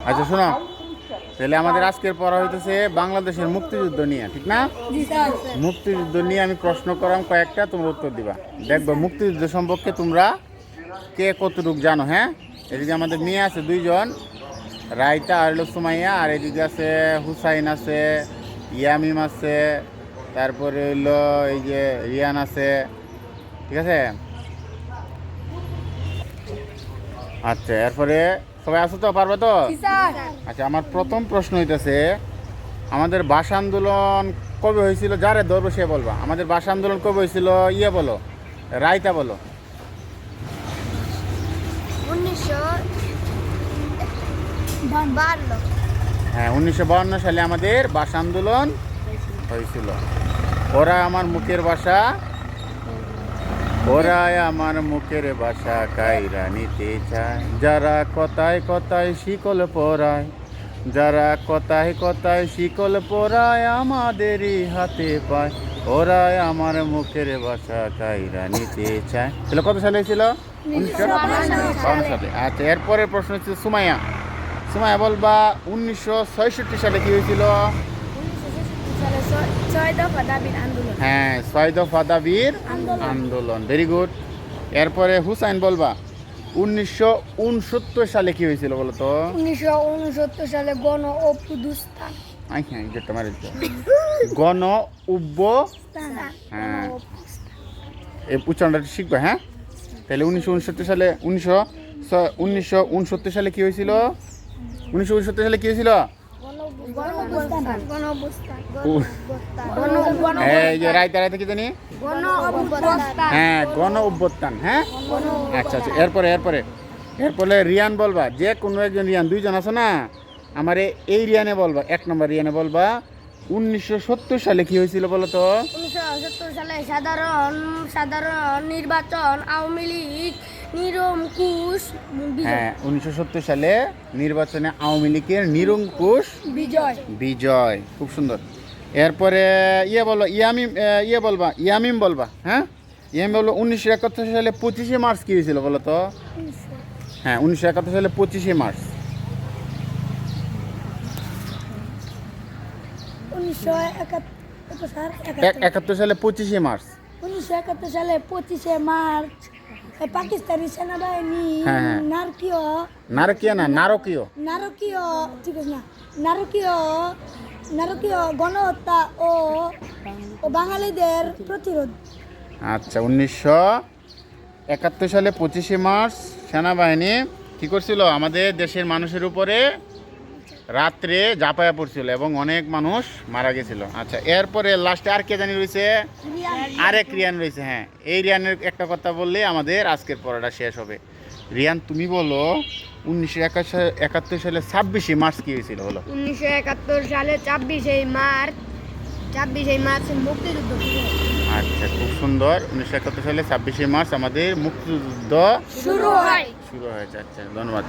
আচ্ছা শোনো, তাহলে আমাদের আজকের পড়া হইতেছে বাংলাদেশের মুক্তিযুদ্ধ নিয়ে, ঠিক না? মুক্তিযুদ্ধ নিয়ে আমি প্রশ্ন করাম কয়েকটা, তোমরা উত্তর দিবা। দেখবো মুক্তিযুদ্ধ সম্পর্কে তোমরা কে কতটুকু জানো। হ্যাঁ, এদিকে আমাদের মেয়ে আছে দুইজন, রায়তা আর হলো সুমাইয়া, আর এদিকে আছে হুসাইন আছে, ইয়ামিম আছে, তারপরে হইলো এই যে রিয়ান আছে, ঠিক আছে? আচ্ছা, এরপরে সবাই আসো তো, পারবে তো? আচ্ছা, আমার প্রথম প্রশ্ন হইতেছে আমাদের ভাষা আন্দোলন কবে হয়েছিল? যারে ধরবো সে বলবা। আমাদের ভাষা আন্দোলন কবে হয়েছিল? ইয়ে বলো, রায়তা বলো। 1952। হ্যাঁ, 1952 সালে আমাদের ভাষা আন্দোলন হয়েছিল। ওরা আমার মুখের ভাষা, ওরা আমার মুখের ভাষা কাইরা নিতে চায়, যারা কথায় কথায় শিকল পরায়, যারা কথায় কথায় শিকল পরায় আমাদেরই হাতে পায়, ওরা আমার মুখের ভাষা কাইরা নিতে চায়। তাহলে কত সালে হয়েছিল? 1952 সালে। আচ্ছা, এরপরের প্রশ্ন হচ্ছে সুমাইয়া। সুমাইয়া বলবা 1966 সালে কি হয়েছিল? 6 দফা দাবির আন্দোলন। হ্যাঁ, 6 দফা দাবির আন্দোলন। Very good. এরপরে হুসাইন বলবা 1969 সালে কি হয়েছিল বলো তো? 1969 সালে গণ অভ্যুত্থান। হ্যাঁ, যেটা মারি গণ অভ্যুত্থান। হ্যাঁ, এই উচ্চারণটা শিখবে। হ্যাঁ, তাহলে 1969 সালে 1969 সালে কি হয়েছিল? 1969 সালে কি হয়েছিল? এই যে রায়তা রায়তা কি জানি? হ্যাঁ, গণ অভ্যুত্থান। হ্যাঁ, আচ্ছা আচ্ছা। এরপরে রিয়ান বলবা, যে কোনো একজন রিয়ান, দুইজন আছে না, আমার এই রিয়ানে বলবা, 1 নম্বর রিয়ানে বলবা 1970 সালে কি হয়েছিল বলো তো? 1970 সালে সাধারণ নির্বাচন, আওয়ামী লীগ নিরঙ্কুশ হ্যাঁ, 1970 সালে নির্বাচনে আওয়ামী লীগের নিরঙ্কুশ বিজয়। খুব সুন্দর। এরপরে ইয়ে বলো, ইয়ামিম বলবা। হ্যাঁ, ইয়ামিম বলবো 1971 সালে 25শে মার্চ কি হয়েছিল বলো তো? হ্যাঁ, 1971 সালে 25শে মার্চ। 1971 সালে 25শে মার্চ। 1971 সালে 25শে মার্চ পাকিস্তানি সেনাবাহিনী নারকীয় ঠিক আছে না, নারকীয় গণহত্যা ও বাঙালিদের প্রতিরোধ। আচ্ছা, 1971 সালে 25শে মার্চ সেনাবাহিনী কি করছিল? আমাদের দেশের মানুষের উপরে রাত্রে ঝাঁপায়া পড়ছিল এবং অনেক মানুষ মারা গেছিল। আচ্ছা, এরপরে লাস্টে আর কে জানি রয়েছে? আরেক রিয়ান রয়েছে। হ্যাঁ, এই রিয়ানের একটা কথা বললে আমাদের আজকের পড়াটা শেষ হবে। রিয়ান, তুমি বলো 1971 সালে 26শে মার্চ কি হয়েছিল বলো? 1971 সালে 26শে মার্চ মুক্তিযুদ্ধ আচ্ছা, খুব সুন্দর। 1971 সালে 26শে মার্চ আমাদের মুক্তিযুদ্ধ শুরু হয়েছে। আচ্ছা, ধন্যবাদ।